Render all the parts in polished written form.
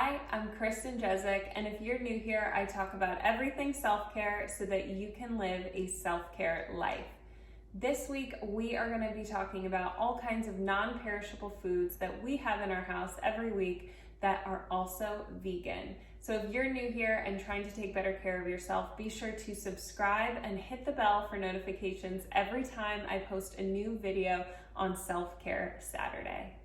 Hi, I'm Kristen, and if you're new here, I talk about everything self-care so that you can live a self-care life. This week, we are going to be talking about all kinds of non-perishable foods that we have in our house every week that are also vegan. So if you're new here and trying to take better care of yourself, be sure to subscribe and hit the bell for notifications every time I post a new video on Self-Care Saturday.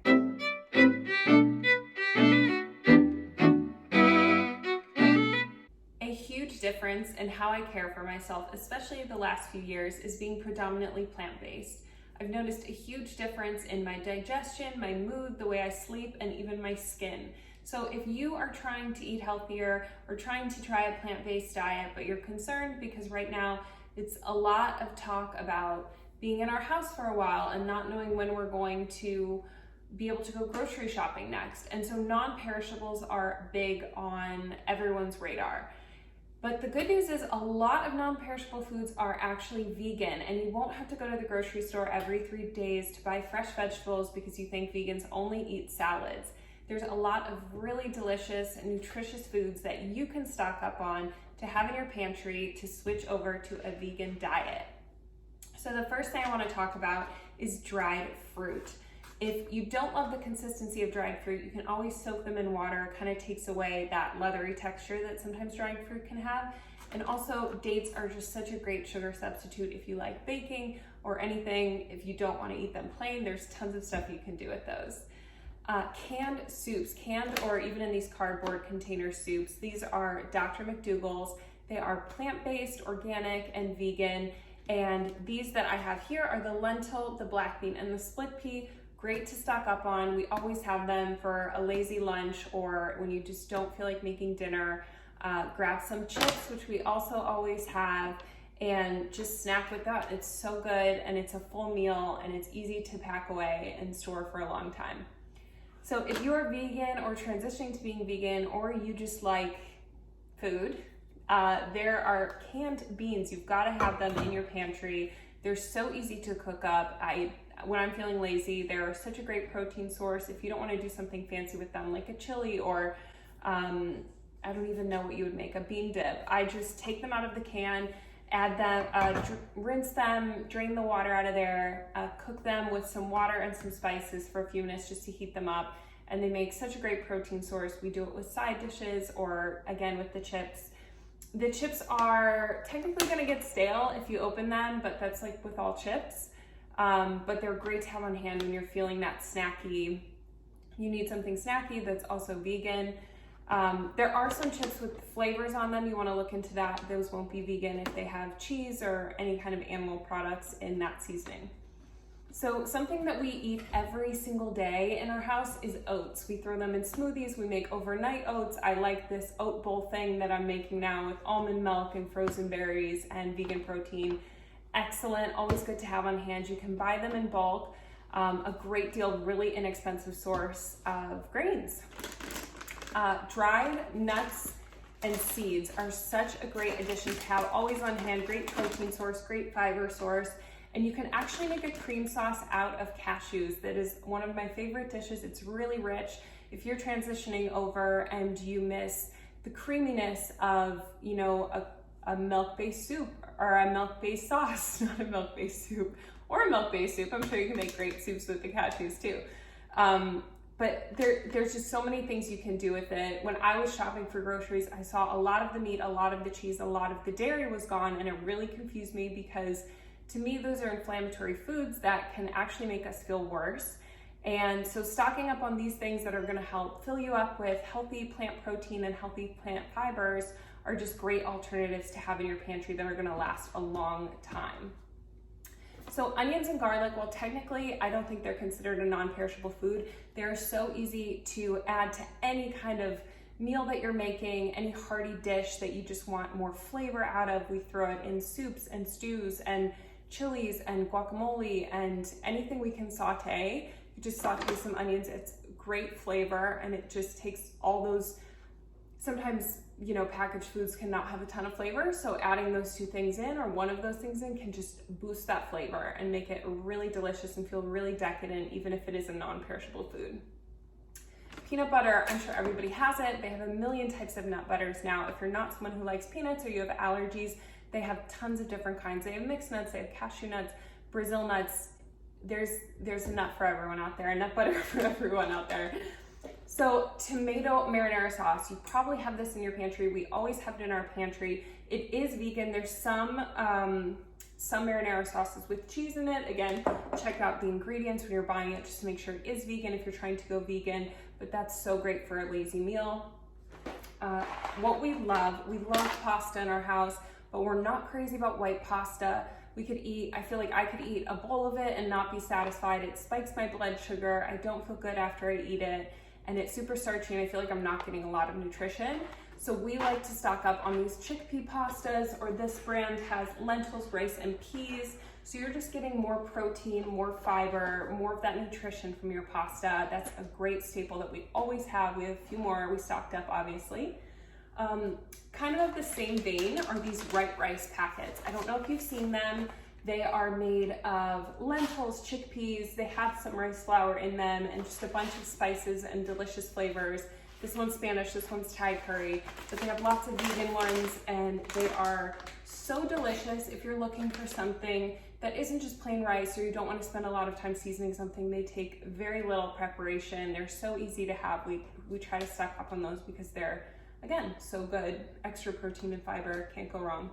A huge difference in how I care for myself, especially the last few years, is being predominantly plant-based. I've noticed a huge difference in my digestion, my mood, the way I sleep, and even my skin. So if you are trying to eat healthier or trying to try a plant-based diet, but you're concerned because right now it's a lot of talk about being in our house for a while and not knowing when we're going to be able to go grocery shopping next. And so non-perishables are big on everyone's radar. But the good news is a lot of non-perishable foods are actually vegan, and you won't have to go to the grocery store every 3 days to buy fresh vegetables because you think vegans only eat salads. There's a lot of really delicious and nutritious foods that you can stock up on to have in your pantry to switch over to a vegan diet. So the first thing I want to talk about is dried fruit. If you don't love the consistency of dried fruit, you can always soak them in water. It kind of takes away that leathery texture that sometimes dried fruit can have. And also, dates are just such a great sugar substitute if you like baking or anything. If you don't want to eat them plain, there's tons of stuff you can do with those. Canned soups, canned or even in these cardboard container soups. These are Dr. McDougall's. They are plant-based, organic, and vegan. And these that I have here are the lentil, the black bean, and the split pea. Great to stock up on. We always have them for a lazy lunch or when you just don't feel like making dinner. Grab some chips, which we also always have, and just snack with that. It's so good and it's a full meal and it's easy to pack away and store for a long time. So if you are vegan or transitioning to being vegan or you just like food, there are canned beans. You've got to have them in your pantry. They're so easy to cook up. When I'm feeling lazy, they're such a great protein source. If you don't want to do something fancy with them, like a chili or I don't even know what you would make, a bean dip. I just take them out of the can, add them, rinse them, drain the water out of there, cook them with some water and some spices for a few minutes just to heat them up. And they make such a great protein source. We do it with side dishes or again with the chips. The chips are technically gonna get stale if you open them, but that's like with all chips. But they're great to have on hand when you're feeling that snacky, you need something snacky that's also vegan. There are some chips with flavors on them. You want to look into that. Those won't be vegan if they have cheese or any kind of animal products in that seasoning. So something that we eat every single day in our house is oats. We throw them in smoothies. We make overnight oats. I like this oat bowl thing that I'm making now with almond milk and frozen berries and vegan protein. Excellent, always good to have on hand. You can buy them in bulk. A great deal, really inexpensive source of grains. Dried nuts and seeds are such a great addition to have, always on hand. Great protein source, great fiber source. And you can actually make a cream sauce out of cashews. That is one of my favorite dishes. It's really rich. If you're transitioning over and you miss the creaminess of, a milk-based soup or a milk-based sauce, not a milk-based soup, or a milk-based soup. I'm sure you can make great soups with the cashews too. But there's just so many things you can do with it. When I was shopping for groceries, I saw a lot of the meat, a lot of the cheese, a lot of the dairy was gone, and it really confused me because to me, those are inflammatory foods that can actually make us feel worse. And so stocking up on these things that are gonna help fill you up with healthy plant protein and healthy plant fibers are just great alternatives to have in your pantry that are gonna last a long time. So onions and garlic, well, technically, I don't think they're considered a non-perishable food. They're so easy to add to any kind of meal that you're making, any hearty dish that you just want more flavor out of. We throw it in soups and stews and chilies and guacamole and anything we can saute. You just saute some onions. It's great flavor and it just takes all those, sometimes, packaged foods cannot have a ton of flavor. So adding those two things in or one of those things in can just boost that flavor and make it really delicious and feel really decadent, even if it is a non-perishable food. Peanut butter, I'm sure everybody has it. They have a million types of nut butters now. If you're not someone who likes peanuts or you have allergies, they have tons of different kinds. They have mixed nuts, they have cashew nuts, Brazil nuts. There's a nut for everyone out there, a nut butter for everyone out there. So tomato marinara sauce, you probably have this in your pantry. We always have it in our pantry. It is vegan. There's some marinara sauces with cheese in it. Again, check out the ingredients when you're buying it just to make sure it is vegan if you're trying to go vegan, but that's so great for a lazy meal. What we love pasta in our house, but we're not crazy about white pasta. I feel like I could eat a bowl of it and not be satisfied. It spikes my blood sugar. I don't feel good after I eat it. And it's super starchy and I feel like I'm not getting a lot of nutrition. So we like to stock up on these chickpea pastas, or this brand has lentils, rice, and peas. So you're just getting more protein, more fiber, more of that nutrition from your pasta. That's a great staple that we always have. We have a few more we stocked up, obviously. Kind of the same vein are these white rice packets. I don't know if you've seen them. They are made of lentils, chickpeas. They have some rice flour in them and just a bunch of spices and delicious flavors. This one's Spanish, this one's Thai curry, but they have lots of vegan ones and they are so delicious. If you're looking for something that isn't just plain rice or you don't want to spend a lot of time seasoning something, they take very little preparation. They're so easy to have. We try to stock up on those because they're, again, so good. Extra protein and fiber, can't go wrong.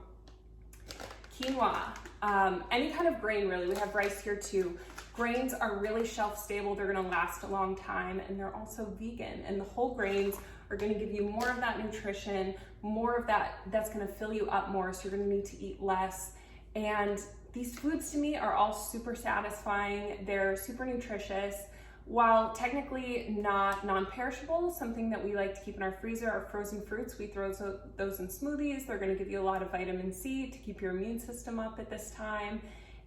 Quinoa, any kind of grain really. We have rice here too. Grains are really shelf stable. They're gonna last a long time and they're also vegan. And the whole grains are gonna give you more of that nutrition, more of that's gonna fill you up more, so you're gonna need to eat less. And these foods to me are all super satisfying. They're super nutritious. While technically not non-perishable, something that we like to keep in our freezer are frozen fruits. We throw those in smoothies. They're gonna give you a lot of vitamin C to keep your immune system up at this time.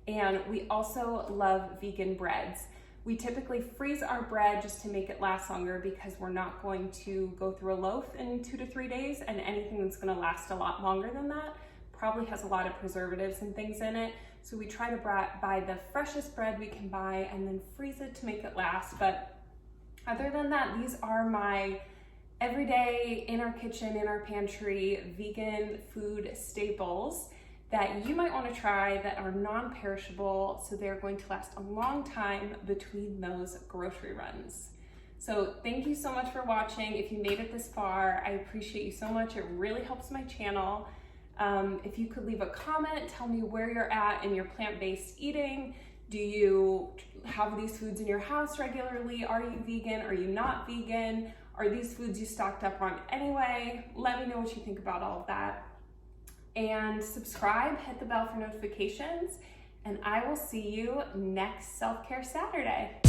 And we also love vegan breads. We typically freeze our bread just to make it last longer because we're not going to go through a loaf in 2 to 3 days, and anything that's gonna last a lot longer than that probably has a lot of preservatives and things in it. So we try to buy the freshest bread we can buy and then freeze it to make it last. But other than that, these are my everyday, in our kitchen, in our pantry, vegan food staples that you might want to try that are non-perishable, so they're going to last a long time between those grocery runs. So thank you so much for watching. If you made it this far, I appreciate you so much. It really helps my channel. If you could leave a comment, tell me where you're at in your plant-based eating. Do you have these foods in your house regularly? Are you vegan? Are you not vegan? Are these foods you stocked up on anyway? Let me know what you think about all of that. And subscribe, hit the bell for notifications, and I will see you next Self-Care Saturday.